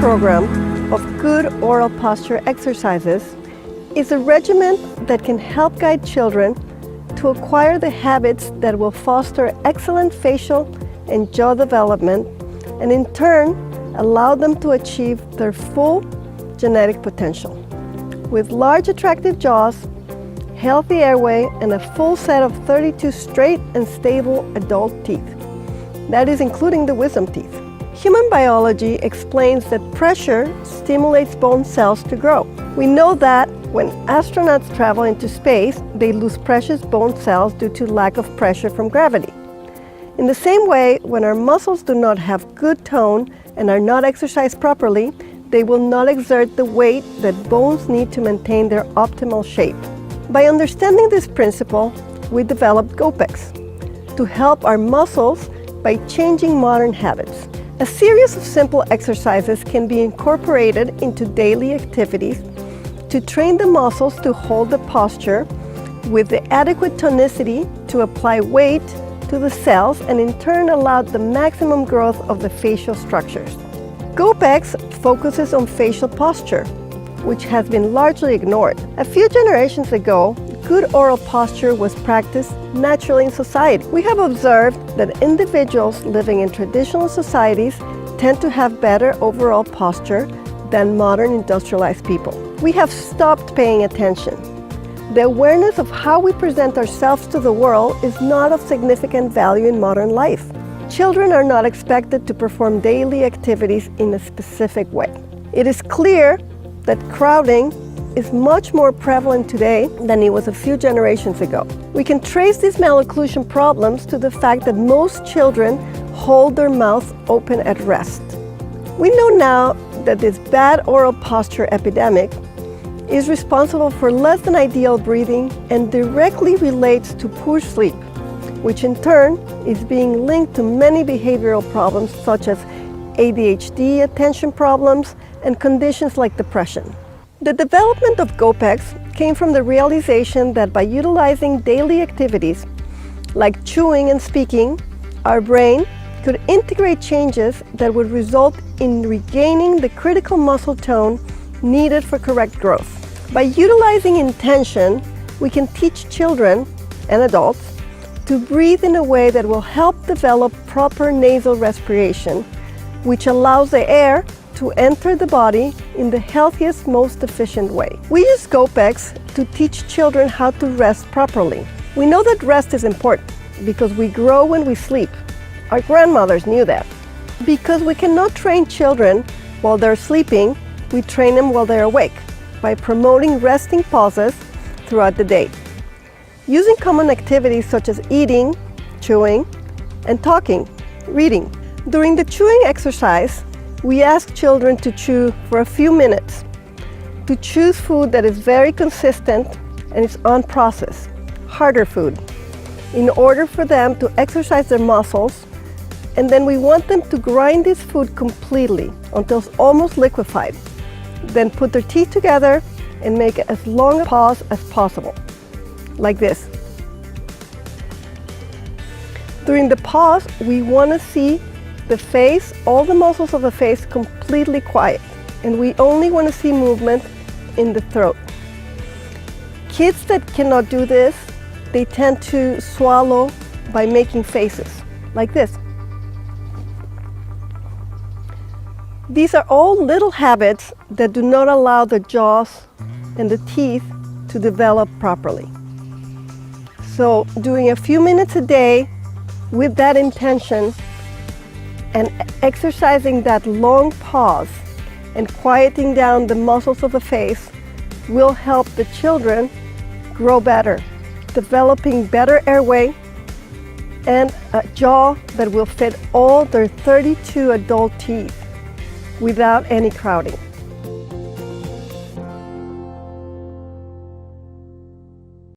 program of good oral posture exercises is a regimen that can help guide children to acquire the habits that will foster excellent facial and jaw development, and in turn allow them to achieve their full genetic potential. With large attractive jaws, healthy airway, and a full set of 32 straight and stable adult teeth. That is including the wisdom teeth. Human biology explains that pressure stimulates bone cells to grow. We know that when astronauts travel into space, they lose precious bone cells due to lack of pressure from gravity. In the same way, when our muscles do not have good tone and are not exercised properly, they will not exert the weight that bones need to maintain their optimal shape. By understanding this principle, we developed GOPex to help our muscles by changing modern habits. A series of simple exercises can be incorporated into daily activities to train the muscles to hold the posture with the adequate tonicity to apply weight to the cells and in turn allow the maximum growth of the facial structures. GOPex focuses on facial posture, which has been largely ignored. A few generations ago, good oral posture was practiced naturally in society. We have observed that individuals living in traditional societies tend to have better overall posture than modern industrialized people. We have stopped paying attention. The awareness of how we present ourselves to the world is not of significant value in modern life. Children are not expected to perform daily activities in a specific way. It is clear that crowding is much more prevalent today than it was a few generations ago. We can trace these malocclusion problems to the fact that most children hold their mouth open at rest. We know now that this bad oral posture epidemic is responsible for less than ideal breathing and directly relates to poor sleep, which in turn is being linked to many behavioral problems such as ADHD, attention problems, and conditions like depression. The development of GOPex came from the realization that by utilizing daily activities like chewing and speaking, our brain could integrate changes that would result in regaining the critical muscle tone needed for correct growth. By utilizing intention, we can teach children and adults to breathe in a way that will help develop proper nasal respiration, which allows the air to enter the body in the healthiest, most efficient way. We use GOPex to teach children how to rest properly. We know that rest is important because we grow when we sleep. Our grandmothers knew that. Because we cannot train children while they're sleeping, we train them while they're awake by promoting resting pauses throughout the day. Using common activities such as eating, chewing, and talking, reading. During the chewing exercise, we ask children to chew for a few minutes, to choose food that is very consistent and is unprocessed, harder food, in order for them to exercise their muscles, and then we want them to grind this food completely until it's almost liquefied. Then put their teeth together and make as long a pause as possible, like this. During the pause, we want to see the face, all the muscles of the face completely quiet, and we only want to see movement in the throat. Kids that cannot do this, they tend to swallow by making faces, like this. These are all little habits that do not allow the jaws and the teeth to develop properly. So doing a few minutes a day with that intention and exercising that long pause and quieting down the muscles of the face will help the children grow better, developing better airway and a jaw that will fit all their 32 adult teeth without any crowding.